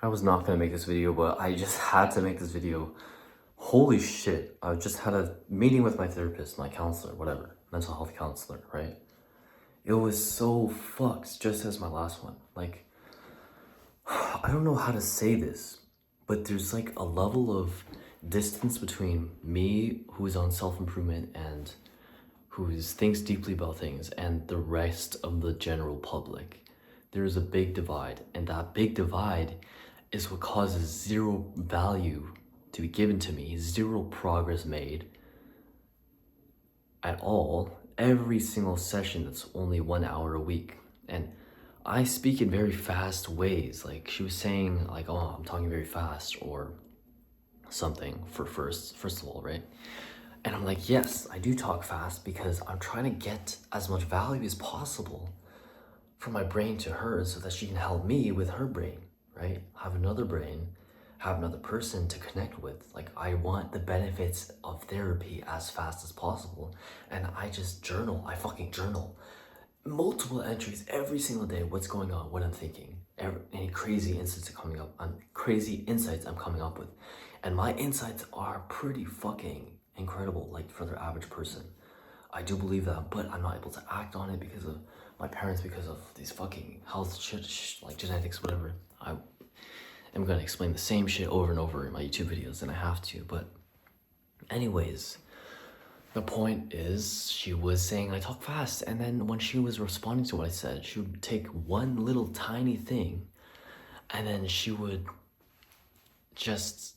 I was not gonna make this video, but I just had to make this video. Holy shit, I just had a meeting with my therapist, my counselor, whatever, mental health counselor, right? It was so fucked, just as my last one. Like, I don't know how to say this, but there's like a level of distance between me, who's on self-improvement and who thinks deeply about things, and the rest of the general public. There is a big divide, and that big divide is what causes zero value to be given to me, zero progress made at all, every single session that's only 1 hour a week. And I speak in very fast ways. Like she was saying, like, oh, I'm talking very fast or something for first of all, right? And I'm like, yes, I do talk fast because I'm trying to get as much value as possible from my brain to her so that she can help me with her brain, right? Have another brain, have another person to connect with. Like, I want the benefits of therapy as fast as possible. And I just journal, I fucking journal. Multiple entries every single day, what's going on, what I'm thinking, any crazy insights are coming up, crazy insights I'm coming up with. And my insights are pretty fucking incredible, like for the average person. I do believe that, but I'm not able to act on it because of my parents, because of these fucking health shit, like genetics, whatever. I am gonna explain the same shit over and over in my YouTube videos, and I have to, but anyways, the point is, she was saying I talk fast, and then when she was responding to what I said, she would take one little tiny thing, and then she would just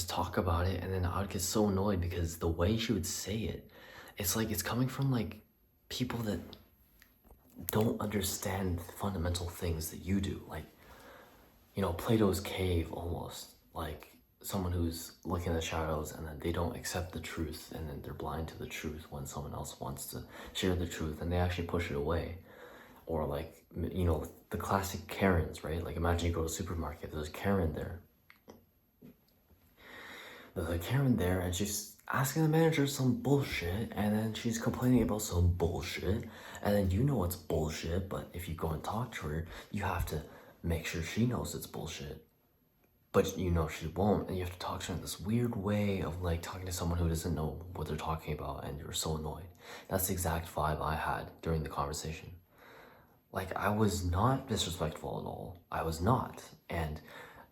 talk about it, and then I would get so annoyed because the way she would say it, it's like it's coming from like people that don't understand fundamental things that you do, like, you know, Plato's cave almost, like someone who's looking at the shadows and then they don't accept the truth, and then they're blind to the truth when someone else wants to share the truth and they actually push it away. Or like, you know, the classic Karens, right? Like imagine you go to a supermarket, there's a Karen there. There's a Karen there and she's asking the manager some bullshit, and then she's complaining about some bullshit, and then you know it's bullshit, but if you go and talk to her, you have to make sure she knows it's bullshit. But you know she won't, and you have to talk to her in this weird way of like talking to someone who doesn't know what they're talking about, and you're so annoyed. That's the exact vibe I had during the conversation. Like, I was not disrespectful at all. I was not. And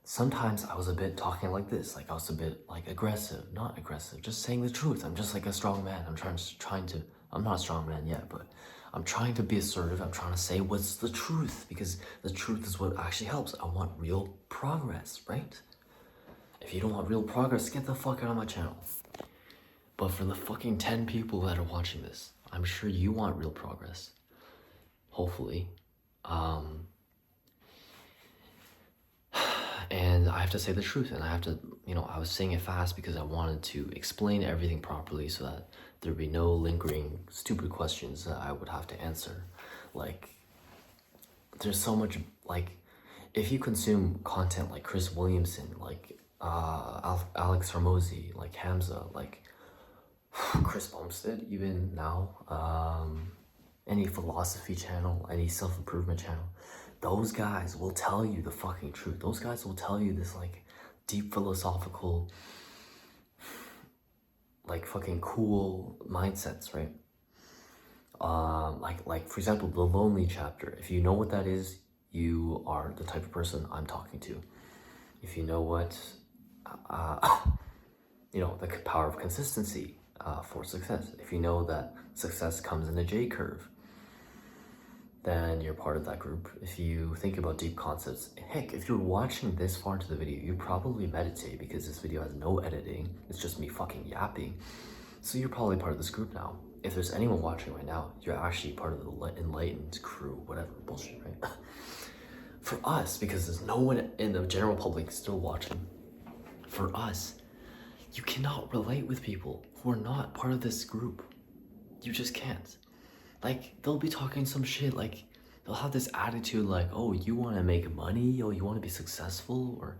sometimes I was a bit talking like this, like I was a bit like aggressive, not aggressive, just saying the truth. I'm just like a strong man. I'm I'm not a strong man yet, but I'm trying to be assertive. I'm trying to say what's the truth, because the truth is what actually helps. I want real progress, right? If you don't want real progress, get the fuck out of my channel. But for the fucking 10 people that are watching this, I'm sure you want real progress. Hopefully. And I have to say the truth, and I have to, you know, I was saying it fast because I wanted to explain everything properly so that there'd be no lingering stupid questions that I would have to answer. Like, there's so much, like, if you consume content like Chris Williamson, like Alex Hormozy, like Hamza, like Chris Bumstead, even now, any philosophy channel, any self-improvement channel, those guys will tell you the fucking truth. Those guys will tell you this like deep philosophical, like fucking cool mindsets, right? Like for example, the lonely chapter. If you know what that is, you are the type of person I'm talking to. If you know what, you know, the power of consistency for success. If you know that success comes in a J curve, then you're part of that group. If you think about deep concepts, heck, if you're watching this far into the video, you probably meditate because this video has no editing. It's just me fucking yapping. So you're probably part of this group now. If there's anyone watching right now, you're actually part of the enlightened crew, whatever bullshit, right? For us, because there's no one in the general public still watching, for us, you cannot relate with people who are not part of this group. You just can't. Like, they'll be talking some shit, like, they'll have this attitude like, oh, you want to make money? Oh, you want to be successful? Or,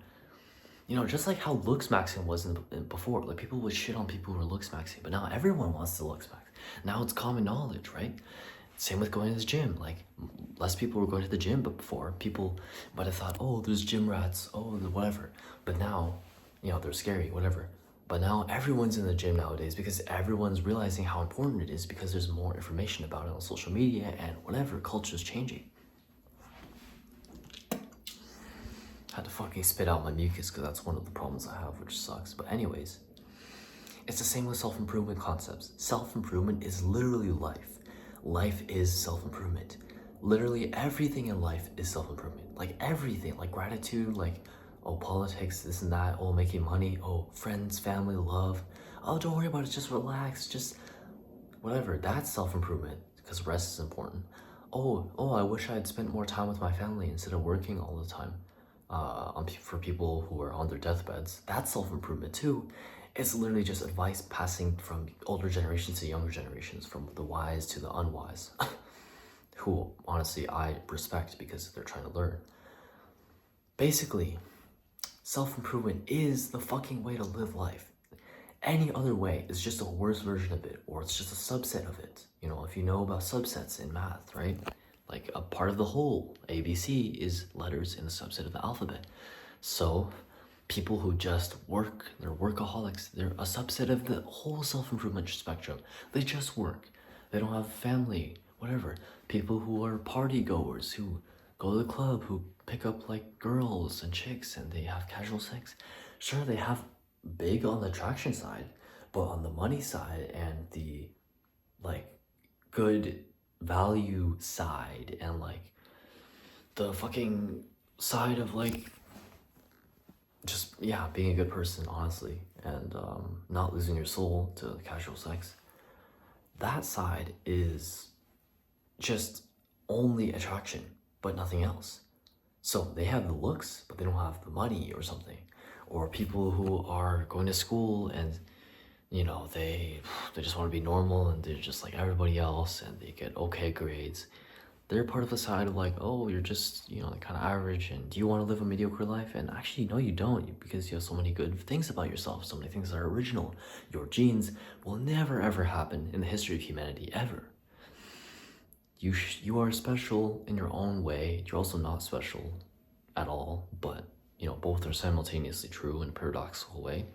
you know, just like how looks maxing was before. Like, people would shit on people who were looks maxing, but now everyone wants to looks max. Now it's common knowledge, right? Same with going to the gym. Like, less people were going to the gym, but before, people might have thought, oh, there's gym rats, oh, whatever. But now, they're scary, whatever. But now everyone's in the gym nowadays because everyone's realizing how important it is because there's more information about it on social media and whatever, culture's changing. Had to fucking spit out my mucus because that's one of the problems I have, which sucks. But anyways, it's the same with self-improvement concepts. Self-improvement is literally life. Life is self-improvement. Literally everything in life is self-improvement. Like everything, like gratitude, like, oh, politics, this and that, oh, making money, oh, friends, family, love. Oh, don't worry about it, just relax, just whatever. That's self-improvement because rest is important. Oh, I wish I had spent more time with my family instead of working all the time. For people who are on their deathbeds, that's self-improvement too. It's literally just advice passing from older generations to younger generations, from the wise to the unwise, who honestly I respect because they're trying to learn. Basically, self-improvement is the fucking way to live life. Any other way is just a worse version of it, or it's just a subset of it. If you know about subsets in math, right? Like a part of the whole, ABC, is letters in the subset of the alphabet. So people who just work, they're workaholics, they're a subset of the whole self-improvement spectrum. They just work. They don't have family, whatever. People who are party goers, who go to the club, who pick up like girls and chicks and they have casual sex. Sure, they have big on the attraction side, but on the money side and the like good value side and like the fucking side of like just being a good person, honestly, and not losing your soul to casual sex, that side is just only attraction but nothing else. So they have the looks but they don't have the money or something. Or people who are going to school and they just want to be normal and they're just like everybody else and they get okay grades. They're part of the side of like, oh, you're just, kind of average, and do you want to live a mediocre life? And actually, no, you don't, because you have so many good things about yourself, so many things that are original. Your genes will never ever happen in the history of humanity, ever. You are special in your own way. You're also not special at all, but, both are simultaneously true in a paradoxical way.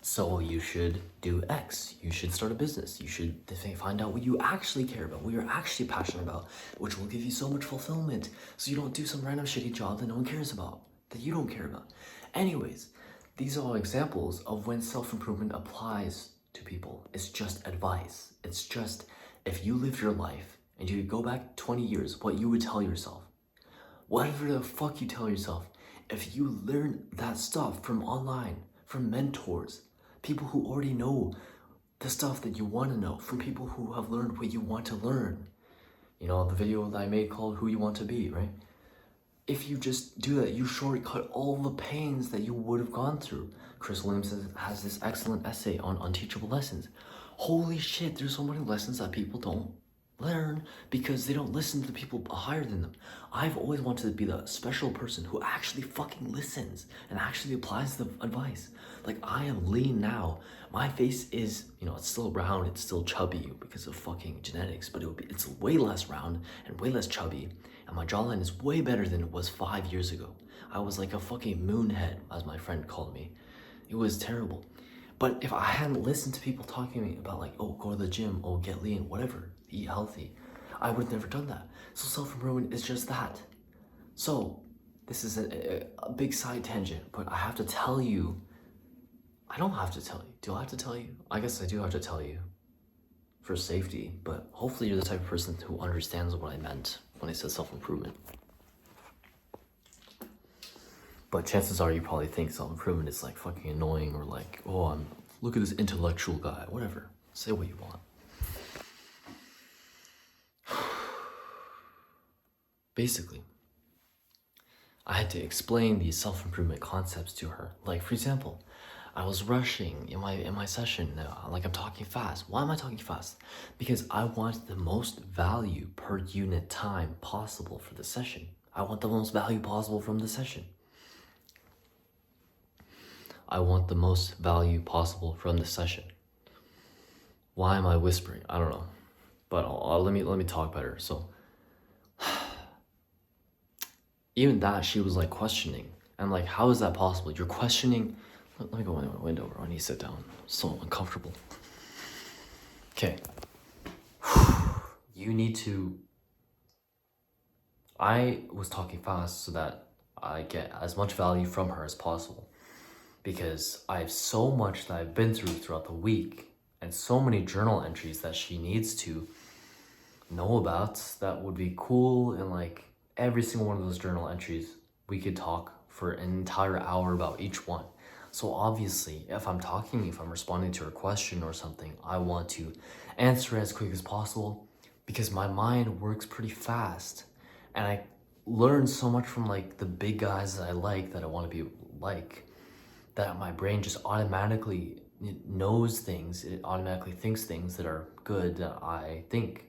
So you should do X. You should start a business. You should find out what you actually care about, what you're actually passionate about, which will give you so much fulfillment. So you don't do some random shitty job that no one cares about, that you don't care about. Anyways, these are all examples of when self-improvement applies to people. It's just advice. It's just, if you lived your life and you could go back 20 years, what you would tell yourself. Whatever the fuck you tell yourself, if you learn that stuff from online, from mentors, people who already know the stuff that you want to know, from people who have learned what you want to learn. The video that I made called Who You Want to Be, right? If you just do that, you shortcut all the pains that you would have gone through. Chris Williams has this excellent essay on unteachable lessons. Holy shit, there's so many lessons that people don't learn because they don't listen to the people higher than them. I've always wanted to be the special person who actually fucking listens and actually applies the advice. Like, I am lean now. My face is, it's still round, it's still chubby because of fucking genetics, but it's way less round and way less chubby. And my jawline is way better than it was 5 years ago. I was like a fucking moonhead, as my friend called me. It was terrible. But if I hadn't listened to people talking to me about like, oh, go to the gym, oh, get lean, whatever, eat healthy, I would have never done that. So self-improvement is just that. So this is a big side tangent, but I have to tell you, I don't have to tell you. Do I have to tell you? I guess I do have to tell you for safety, but hopefully you're the type of person who understands what I meant when I said self-improvement. But chances are you probably think self-improvement is like fucking annoying or like, oh, look at this intellectual guy, whatever. Say what you want. Basically, I had to explain these self-improvement concepts to her. Like, for example, I was rushing in my session, like I'm talking fast. Why am I talking fast? Because I want the most value per unit time possible for the session. I want the most value possible from the session. I want the most value possible from the session. Why am I whispering? I don't know. But let me talk better. So even that, she was like questioning. And like, how is that possible? You're questioning. Let me go in the window, bro. I need to sit down. So uncomfortable. Okay. You need to. I was talking fast so that I get as much value from her as possible. Because I have so much that I've been throughout the week, and so many journal entries that she needs to know about that would be cool. And like every single one of those journal entries, we could talk for an entire hour about each one. So obviously, if I'm responding to her question or something, I want to answer as quick as possible because my mind works pretty fast. And I learn so much from like the big guys that I like, that I want to be like, that my brain just automatically knows things. It automatically thinks things that are good that I think.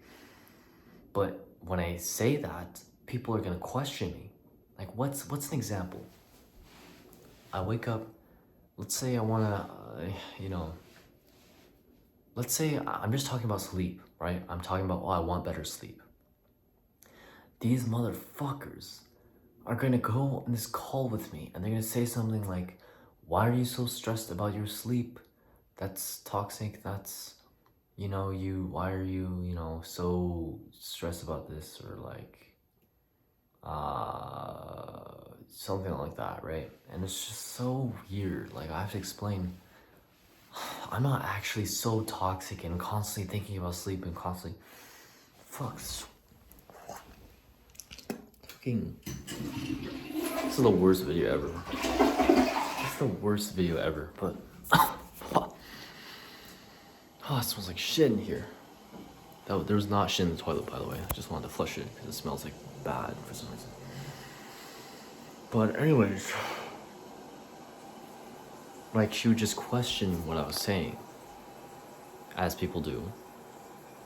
But when I say that, people are gonna question me. Like, what's an example? I wake up. Let's say I wanna, let's say I'm just talking about sleep, right? I'm talking about, oh, I want better sleep. These motherfuckers are gonna go on this call with me and they're gonna say something like, why are you so stressed about your sleep? That's toxic. That's, why are you, so stressed about this? Or like, something like that, right? And it's just so weird. Like, I have to explain, I'm not actually so toxic and constantly thinking about sleep and constantly, fuck, fucking, this is the worst video ever. It's the worst video ever, but, oh, it smells like shit in here. There was not shit in the toilet, by the way. I just wanted to flush it because it smells like bad for some reason. But anyways, like, she would just question what I was saying, as people do.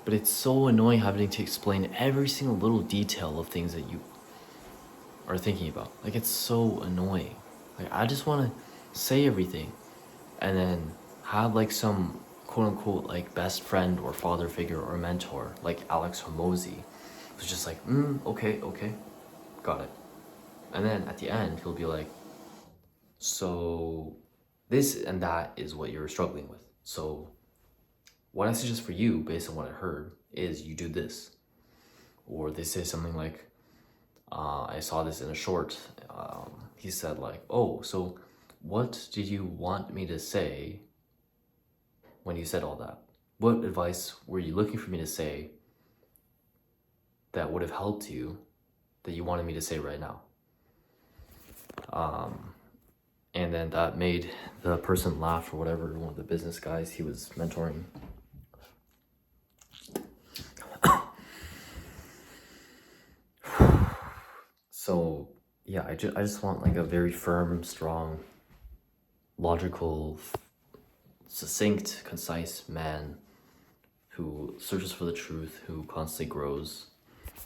But it's so annoying having to explain every single little detail of things that you are thinking about. Like, it's so annoying. Like, I just want to say everything and then have like some quote unquote like best friend or father figure or mentor like Alex Hormozy who's just like, okay, got it. And then at the end, he'll be like, so this and that is what you're struggling with. So what I suggest for you, based on what I heard, is you do this. Or they say something like, I saw this in a short. He said like, oh, so what did you want me to say when you said all that? What advice were you looking for me to say that would have helped you that you wanted me to say right now? And then that made the person laugh or whatever, one of the business guys he was mentoring. So yeah, I just want like a very firm, strong, logical, succinct, concise man who searches for the truth, who constantly grows,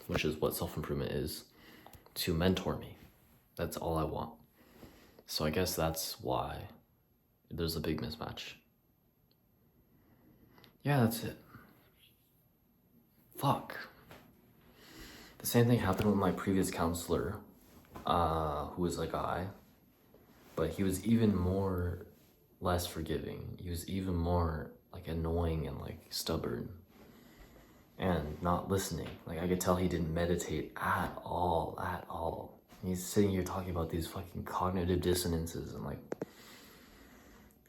which is what self-improvement is, to mentor me. That's all I want. So I guess that's why there's a big mismatch. Yeah, that's it. Fuck. The same thing happened with my previous counselor, who was a guy, but he was even more less forgiving. He was even more like annoying and like stubborn and not listening. Like, I could tell he didn't meditate at all. He's sitting here talking about these fucking cognitive dissonances and like,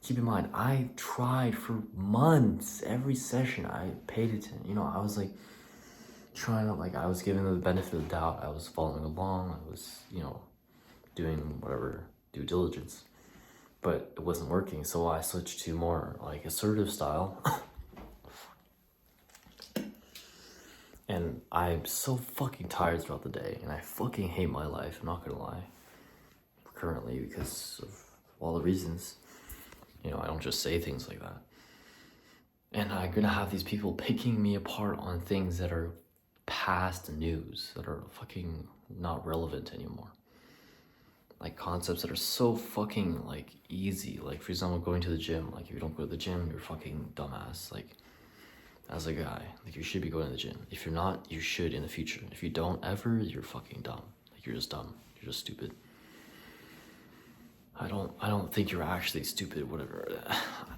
keep in mind, I tried for months. Every session I paid attention. I was like trying to, like, I was giving the benefit of the doubt. I was following along. I was, doing whatever due diligence, but it wasn't working. So I switched to more like assertive style. And I'm so fucking tired throughout the day, and I fucking hate my life, I'm not gonna lie, currently, because of all the reasons. I don't just say things like that. And I'm gonna have these people picking me apart on things that are past news, that are fucking not relevant anymore. Like concepts that are so fucking like easy. Like, for example, going to the gym. Like, if you don't go to the gym, you're fucking dumbass. Like, as a guy. Like, you should be going to the gym. If you're not, you should in the future. If you don't ever, you're fucking dumb. Like, you're just dumb. You're just stupid. I don't think you're actually stupid, whatever.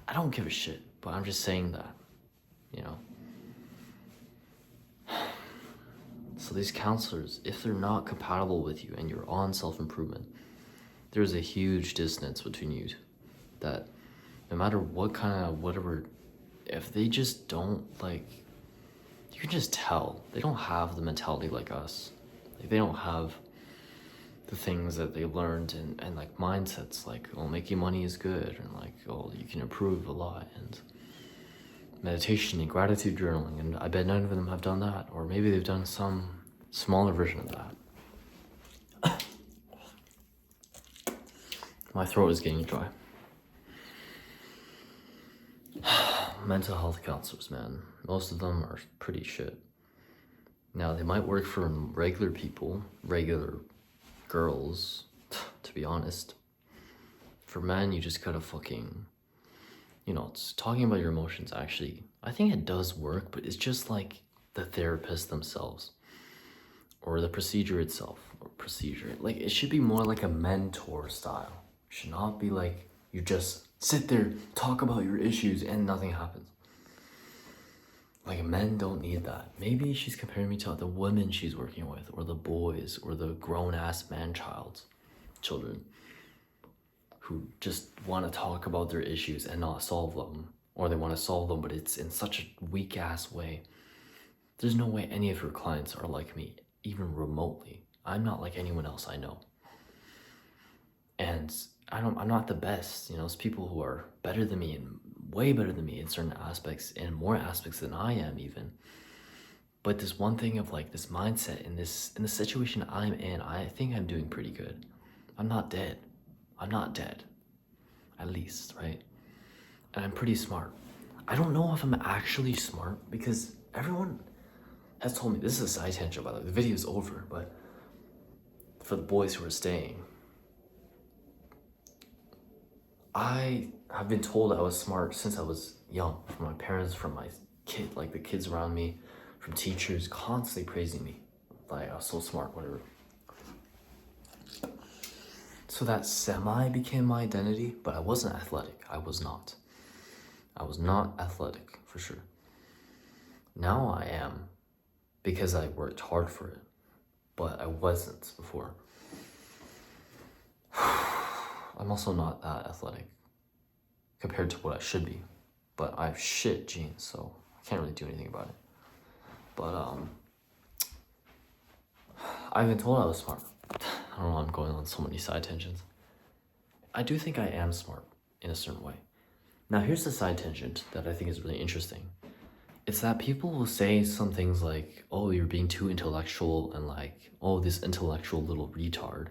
I don't give a shit, but I'm just saying that, you know. So these counselors, if they're not compatible with you and you're on self-improvement, there's a huge distance between you two. That no matter what kind of whatever, if they just don't, like, you can just tell they don't have the mentality like us. Like, they don't have the things that they learned and like mindsets like, oh, making money is good, and like, oh, you can improve a lot, and meditation and gratitude journaling, and I bet none of them have done that, or maybe they've done some smaller version of that. My throat is getting dry. Mental health counselors, man, most of them are pretty shit. Now, they might work for regular people, regular girls, to be honest. For men, you just gotta fucking, you know, it's talking about your emotions, actually, I think it does work, but it's just like the therapist themselves, or the procedure itself, or procedure. Like, it should be more like a mentor style. It should not be like you just sit there, talk about your issues, and nothing happens. Like, men don't need that. Maybe she's comparing me to the women she's working with, or the boys, or the grown-ass children, who just want to talk about their issues and not solve them. Or they want to solve them, but it's in such a weak-ass way. There's no way any of her clients are like me, even remotely. I'm not like anyone else I know. And I'm not the best. You know, there's people who are better than me and way better than me in certain aspects, and more aspects than I am even. But this one thing of like this mindset in the situation I'm in, I think I'm doing pretty good. I'm not dead. I'm not dead, at least, right? And I'm pretty smart. I don't know if I'm actually smart, because everyone has told me, this is a side tangent by the way, the video's over, but for the boys who are staying, I have been told I was smart since I was young, from my parents, from my kid, like the kids around me, from teachers constantly praising me. Like, I was so smart, whatever. So that semi became my identity, but I wasn't athletic. I was not. I was not athletic, for sure. Now I am, because I worked hard for it, but I wasn't before. I'm also not that athletic compared to what I should be, but I have shit genes, so I can't really do anything about it. But I've been told I was smart. I don't know, I'm going on so many side tangents. I do think I am smart in a certain way. Now, here's the side tangent that I think is really interesting. It's that people will say some things like, oh, you're being too intellectual, and like, oh, this intellectual little retard,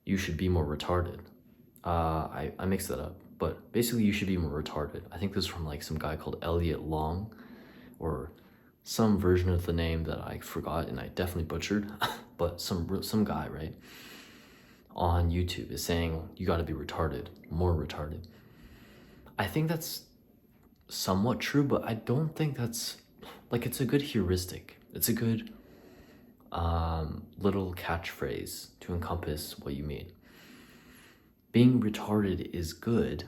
you should be more retarded. I mixed that up, but basically you should be more retarded. I think this is from like some guy called Elliot Long, or some version of the name that I forgot and I definitely butchered, but some guy, right, on YouTube is saying you gotta be retarded, more retarded. I think that's somewhat true, but I don't think that's, like, it's a good heuristic. It's a good little catchphrase to encompass what you mean. Being retarded is good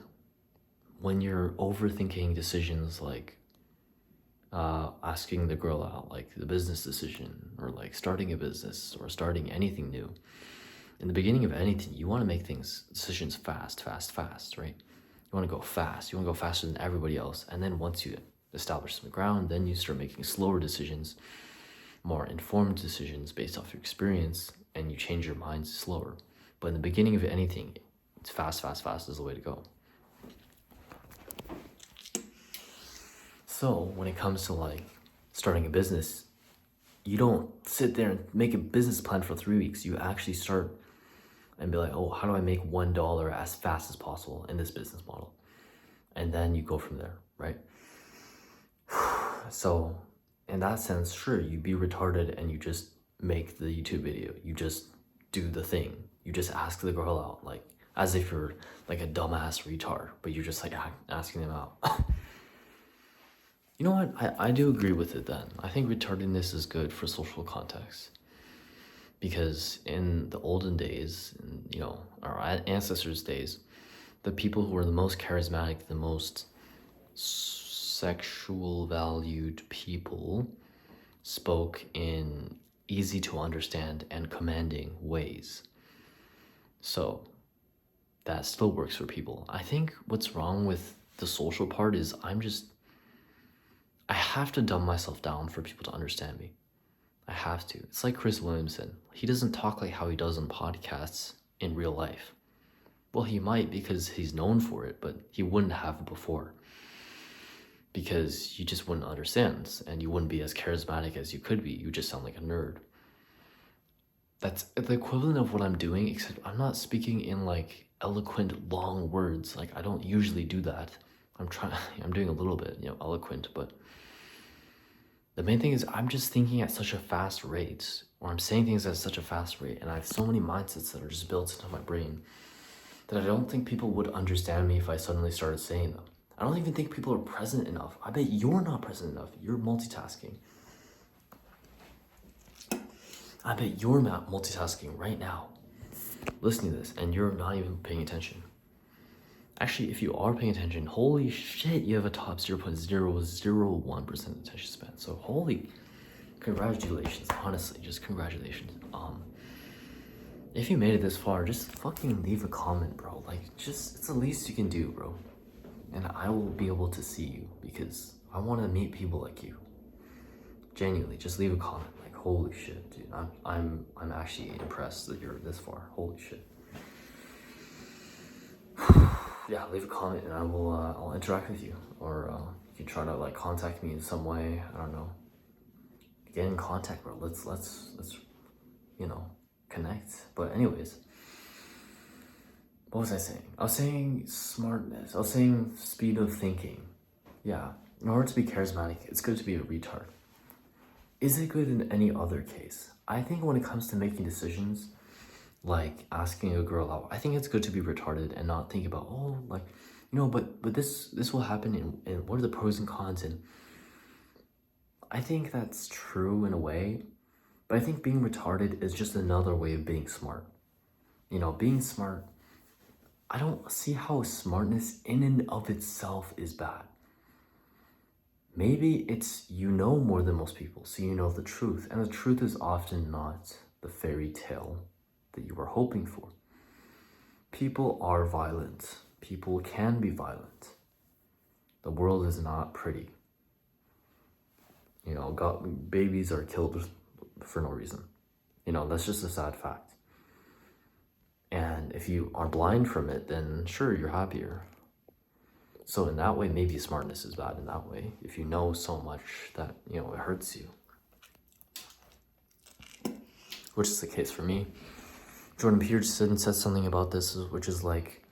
when you're overthinking decisions like asking the girl out, like the business decision, or like starting a business, or starting anything new. In the beginning of anything, you want to make decisions fast, right? You want to go fast. You want to go faster than everybody else. And then once you establish some ground, then you start making slower decisions, more informed decisions based off your experience, and you change your mind slower. But in the beginning of anything, it's fast is the way to go. So when it comes to like starting a business, you don't sit there and make a business plan for 3 weeks. You actually start and be like, oh, how do I make $1 as fast as possible in this business model? And then you go from there, right? So in that sense, sure, you be retarded and you just make the YouTube video. You just do the thing. You just ask the girl out, like, as if you're like a dumbass retard, but you're just like asking them out. You know what? I do agree with it then. I think retardedness is good for social context. Because in the olden days, our ancestors' days, the people who were the most charismatic, the most sexual valued people spoke in easy to understand and commanding ways. So that still works for people. I think what's wrong with the social part is I have to dumb myself down for people to understand me. I have to. It's like Chris Williamson. He doesn't talk like how he does on podcasts in real life. Well, he might because he's known for it, but he wouldn't have before. Because you just wouldn't understand and you wouldn't be as charismatic as you could be. You just sound like a nerd. That's the equivalent of what I'm doing, except I'm not speaking in like eloquent, long words. Like I don't usually do that. I'm doing a little bit, eloquent, but the main thing is I'm just thinking at such a fast rate, or I'm saying things at such a fast rate, and I have so many mindsets that are just built into my brain that I don't think people would understand me if I suddenly started saying them. I don't even think people are present enough. I bet you're not present enough. You're multitasking. I bet you're not multitasking right now, listening to this, and you're not even paying attention. Actually, if you are paying attention, holy shit, you have a top 0.001% attention span. So holy, congratulations, honestly, just congratulations. If you made it this far, just fucking leave a comment, bro. Like, it's the least you can do, bro. And I will be able to see you because I want to meet people like you. Genuinely, just leave a comment. Like, holy shit, dude. I'm actually impressed that you're this far. Holy shit. Yeah, leave a comment and I'll interact with you, or you can try to like contact me in some way. I don't know. Get in contact, bro. Let's connect. But anyways, what was I saying? I was saying smartness. I was saying speed of thinking. Yeah, in order to be charismatic, it's good to be a retard. Is it good in any other case? I think when it comes to making decisions, like asking a girl out, I think it's good to be retarded and not think about, but this will happen and what are the pros and cons. And I think that's true in a way, but I think being retarded is just another way of being smart. Being smart, I don't see how smartness in and of itself is bad. Maybe it's more than most people, so you know the truth, and the truth is often not the fairy tale that you were hoping for. People are violent. People can be violent. The world is not pretty. Babies are killed for no reason. That's just a sad fact. And if you are blind from it, then sure, you're happier. So in that way, maybe smartness is bad in that way. If you know so much that, it hurts you. Which is the case for me. Jordan Peterson said something about this, which is like,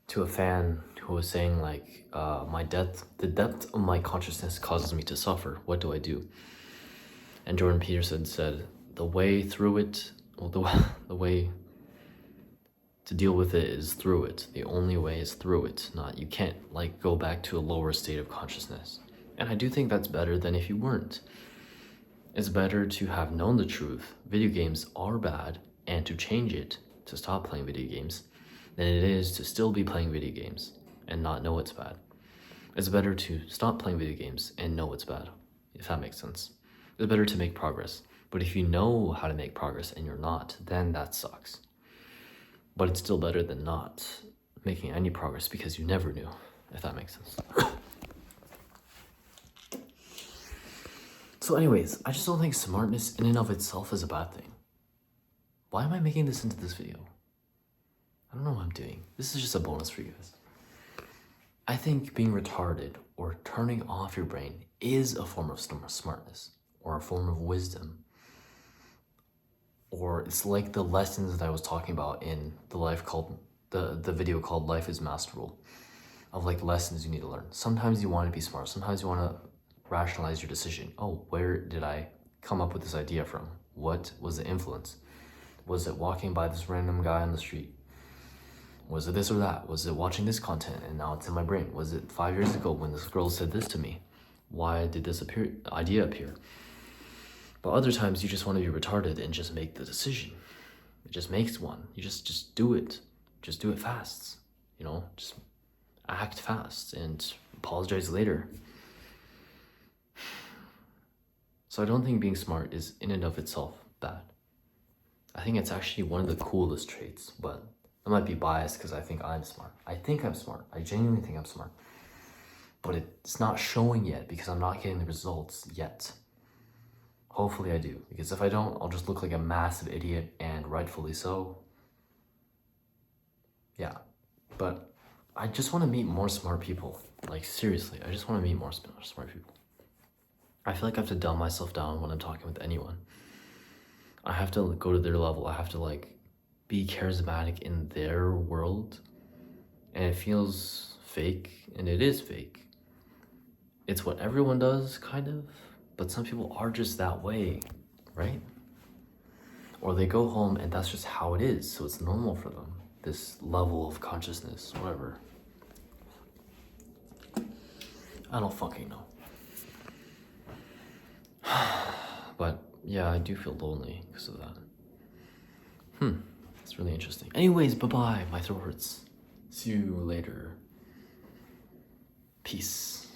to a fan who was saying like, the depth of my consciousness causes me to suffer. What do I do? And Jordan Peterson said, the way through it, the way to deal with it is through it. The only way is through it. You can't like go back to a lower state of consciousness. And I do think that's better than if you weren't. It's better to have known the truth. Video games are bad, and to change it, to stop playing video games, than it is to still be playing video games and not know it's bad. It's better to stop playing video games and know it's bad, if that makes sense. It's better to make progress. But if you know how to make progress and you're not, then that sucks. But it's still better than not making any progress because you never knew, if that makes sense. So anyways, I just don't think smartness in and of itself is a bad thing. Why am I making this into this video? I don't know what I'm doing. This is just a bonus for you guys. I think being retarded or turning off your brain is a form of smartness or a form of wisdom. Or it's like the lessons that I was talking about in the video called Life is Masterful, of like lessons you need to learn. Sometimes you want to be smart. Sometimes you want to rationalize your decision. Oh, where did I come up with this idea from? What was the influence? Was it walking by this random guy on the street? Was it this or that? Was it watching this content and now it's in my brain? Was it 5 years ago when this girl said this to me? Why did this idea appear? But other times you just want to be retarded and just make the decision. It just makes one. You just do it. Just do it fast. Just act fast and apologize later. So I don't think being smart is in and of itself bad. I think it's actually one of the coolest traits, but I might be biased because I think I'm smart. I think I'm smart. I genuinely think I'm smart. But it's not showing yet because I'm not getting the results yet. Hopefully I do, because if I don't, I'll just look like a massive idiot, and rightfully so. Yeah, but I just want to meet more smart people. Like, seriously, I just want to meet more smart people. I feel like I have to dumb myself down when I'm talking with anyone. I have to go to their level. I have to, like, be charismatic in their world. And it feels fake, and it is fake. It's what everyone does, kind of. But some people are just that way, right? Or they go home and that's just how it is, so it's normal for them. This level of consciousness, whatever. I don't fucking know. But yeah, I do feel lonely because of that. It's really interesting. Anyways, bye-bye. My throat hurts. See you later. Peace.